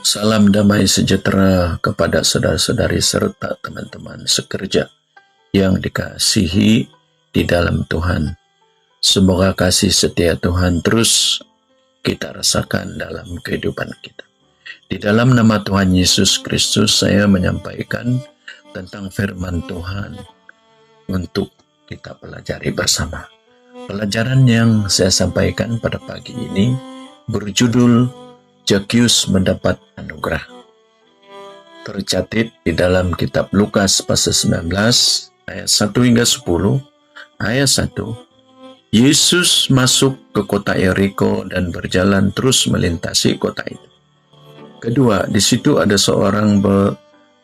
Salam damai sejahtera kepada saudara-saudari serta teman-teman sekerja yang dikasihi di dalam Tuhan. Semoga kasih setia Tuhan terus kita rasakan dalam kehidupan kita. Di dalam nama Tuhan Yesus Kristus, saya menyampaikan tentang firman Tuhan untuk kita pelajari bersama. Pelajaran yang saya sampaikan pada pagi ini berjudul Zakius mendapat anugerah. Tercatat di dalam kitab Lukas pasal 19 ayat 1 hingga 10. Ayat 1, Yesus masuk ke kota Yeriko dan berjalan terus melintasi kota itu. Kedua, di situ ada seorang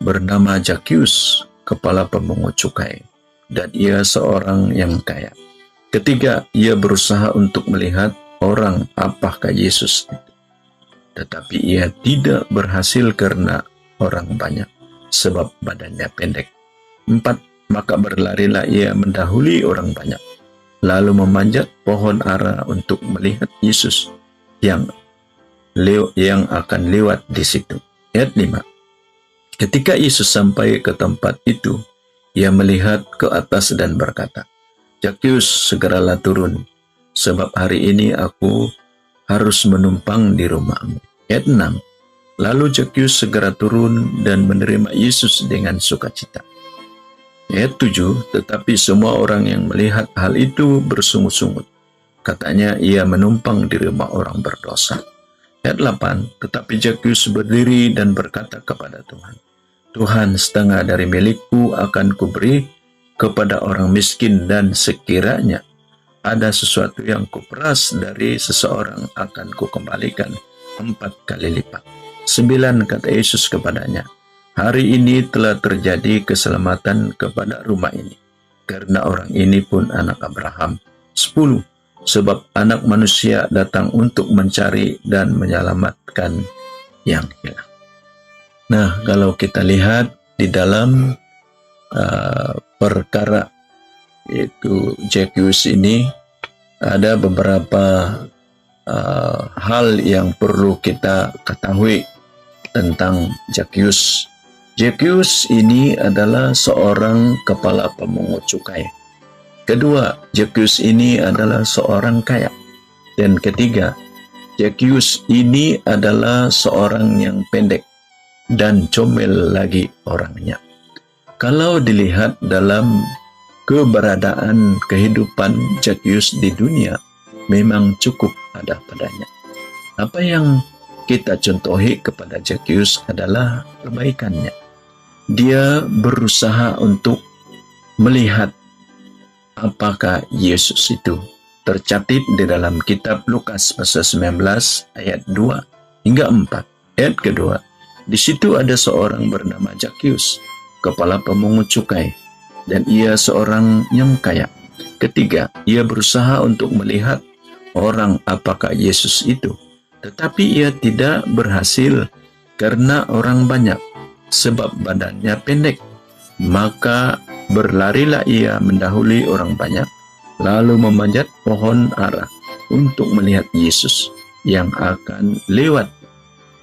bernama Zakius, kepala pemungut cukai, dan ia seorang yang kaya. Ketiga, ia berusaha untuk melihat orang apakah Yesus itu. Tetapi ia tidak berhasil karena orang banyak, sebab badannya pendek. 4. Maka berlarilah ia mendahului orang banyak, lalu memanjat pohon ara untuk melihat Yesus yang akan lewat di situ. Ayat 5. Ketika Yesus sampai ke tempat itu, ia melihat ke atas dan berkata, Zakius, segeralah turun, sebab hari ini aku harus menumpang di rumahmu. Ayat 6. Lalu Zakius segera turun dan menerima Yesus dengan sukacita. Ayat 7. Tetapi semua orang yang melihat hal itu bersungut-sungut. Katanya ia menumpang di rumah orang berdosa. Ayat 8. Tetapi Zakius berdiri dan berkata kepada Tuhan, Tuhan, setengah dari milikku akan kuberi kepada orang miskin, dan sekiranya ada sesuatu yang kuperas dari seseorang akan kukembalikan 4 kali lipat. 9. Kata Yesus kepadanya, hari ini telah terjadi keselamatan kepada rumah ini, karena orang ini pun anak Abraham. 10. Sebab anak manusia datang untuk mencari dan menyelamatkan yang hilang. Nah, kalau kita lihat di dalam perkara yaitu Zakius ini, ada beberapa hal yang perlu kita ketahui tentang Zakius. Zakius ini adalah seorang kepala pemungut cukai. Kedua, Zakius ini adalah seorang kaya. Dan ketiga, Zakius ini adalah seorang yang pendek dan comel lagi orangnya. Kalau dilihat dalam keberadaan kehidupan Zakius di dunia, memang cukup ada padanya. Apa yang kita contohi kepada Zakius adalah kebaikannya. Dia berusaha untuk melihat apakah Yesus itu. Tercatat di dalam kitab Lukas pasal 19 ayat 2 hingga 4. Ayat kedua, di situ ada seorang bernama Zakius, kepala pemungut cukai, dan ia seorang yang kaya. Ketiga, ia berusaha untuk melihat orang apakah Yesus itu, tetapi ia tidak berhasil karena orang banyak, sebab badannya pendek. Maka berlarilah ia mendahului orang banyak, lalu memanjat pohon ara untuk melihat Yesus yang akan lewat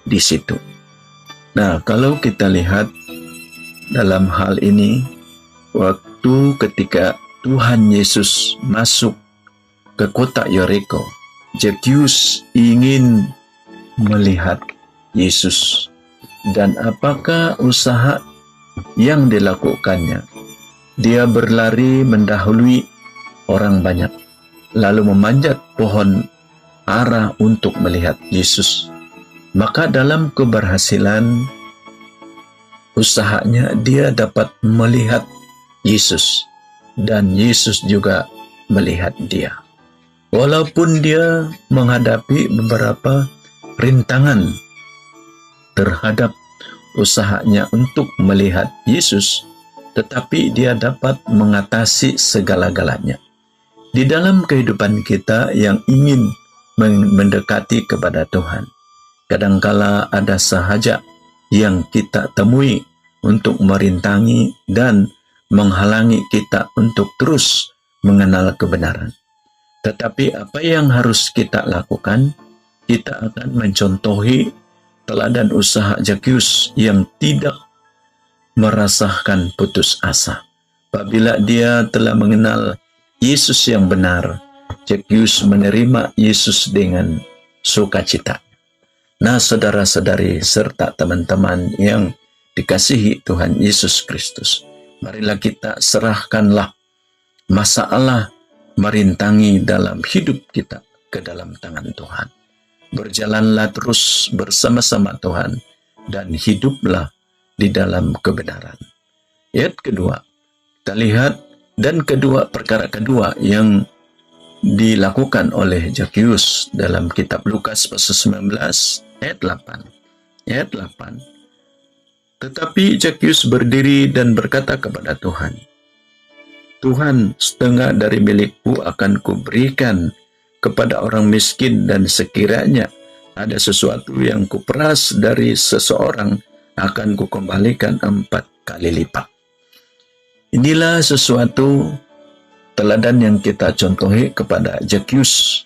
di situ. Nah, kalau kita lihat dalam hal ini, waktu ketika Tuhan Yesus masuk ke kota Yeriko, Zakius ingin melihat Yesus. Dan apakah usaha yang dilakukannya? Dia berlari mendahului orang banyak, lalu memanjat pohon ara untuk melihat Yesus. Maka dalam keberhasilan usahanya, dia dapat melihat Yesus, dan Yesus juga melihat dia. Walaupun dia menghadapi beberapa rintangan terhadap usahanya untuk melihat Yesus, tetapi dia dapat mengatasi segala-galanya. Di dalam kehidupan kita yang ingin mendekati kepada Tuhan, kadangkala ada sahaja yang kita temui untuk merintangi dan menghalangi kita untuk terus mengenal kebenaran. Tetapi apa yang harus kita lakukan? Kita akan mencontohi teladan usaha Zakeus yang tidak merasakan putus asa. Apabila dia telah mengenal Yesus yang benar, Zakeus menerima Yesus dengan sukacita. Nah, saudara-saudari serta teman-teman yang dikasihi Tuhan Yesus Kristus, marilah kita serahkanlah masalah merintangi dalam hidup kita ke dalam tangan Tuhan. Berjalanlah terus bersama-sama Tuhan dan hiduplah di dalam kebenaran. Ayat kedua, kita lihat, dan perkara kedua yang dilakukan oleh Zakeus dalam kitab Lukas pasal 19 ayat 8. Ayat 8. Tetapi Zakeus berdiri dan berkata kepada Tuhan, Tuhan, setengah dari milikku akan kuberikan kepada orang miskin, dan sekiranya ada sesuatu yang kuperas dari seseorang, akan kukembalikan 4 kali lipat. Inilah sesuatu teladan yang kita contohi kepada Zakeus.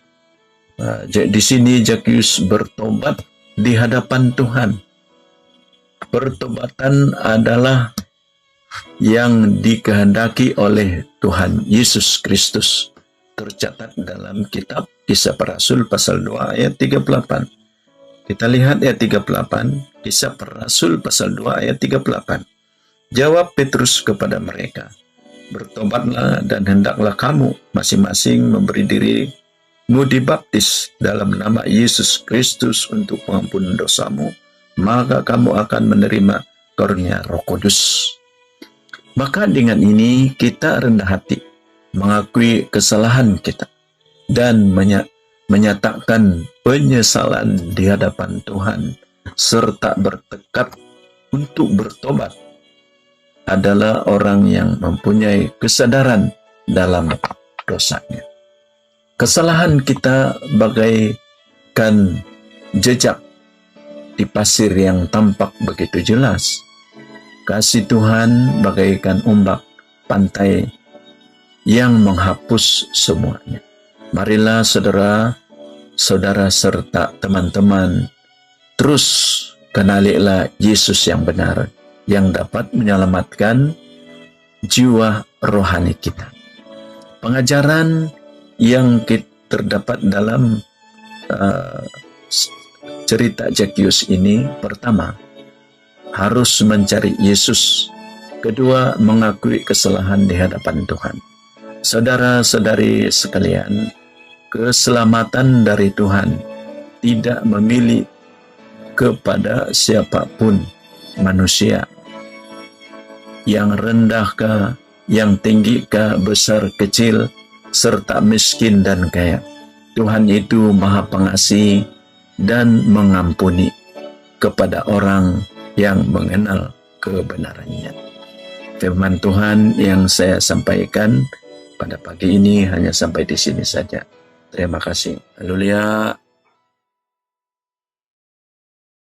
Di sini Zakeus bertobat di hadapan Tuhan. Pertobatan adalah yang dikehendaki oleh Tuhan Yesus Kristus. Tercatat dalam kitab Kisah Para Rasul pasal 2 ayat 38. Kita lihat ayat 38, Kisah Para Rasul pasal 2 ayat 38. Jawab Petrus kepada mereka, bertobatlah dan hendaklah kamu masing-masing memberi dirimu dibaptis dalam nama Yesus Kristus untuk pengampunan dosamu, maka kamu akan menerima karunia Roh Kudus. Maka dengan ini kita rendah hati, mengakui kesalahan kita, dan menyatakan penyesalan di hadapan Tuhan, serta bertekad untuk bertobat, adalah orang yang mempunyai kesadaran dalam dosanya. Kesalahan kita bagaikan jejak di pasir yang tampak begitu jelas. Kasih Tuhan bagaikan ombak pantai yang menghapus semuanya. Marilah saudara-saudara serta teman-teman terus kenalilah Yesus yang benar, yang dapat menyelamatkan jiwa rohani kita. Pengajaran yang terdapat dalam cerita Zakeus ini, pertama, harus mencari Yesus. Kedua, mengakui kesalahan di hadapan Tuhan. Saudara-saudari sekalian, keselamatan dari Tuhan tidak memilih kepada siapapun manusia, yang rendahkah, yang tinggikah, besar kecil, serta miskin dan kaya. Tuhan itu Maha Pengasih dan mengampuni kepada orang yang mengenal kebenarannya. Firman Tuhan yang saya sampaikan pada pagi ini hanya sampai di sini saja. Terima kasih. Haleluya.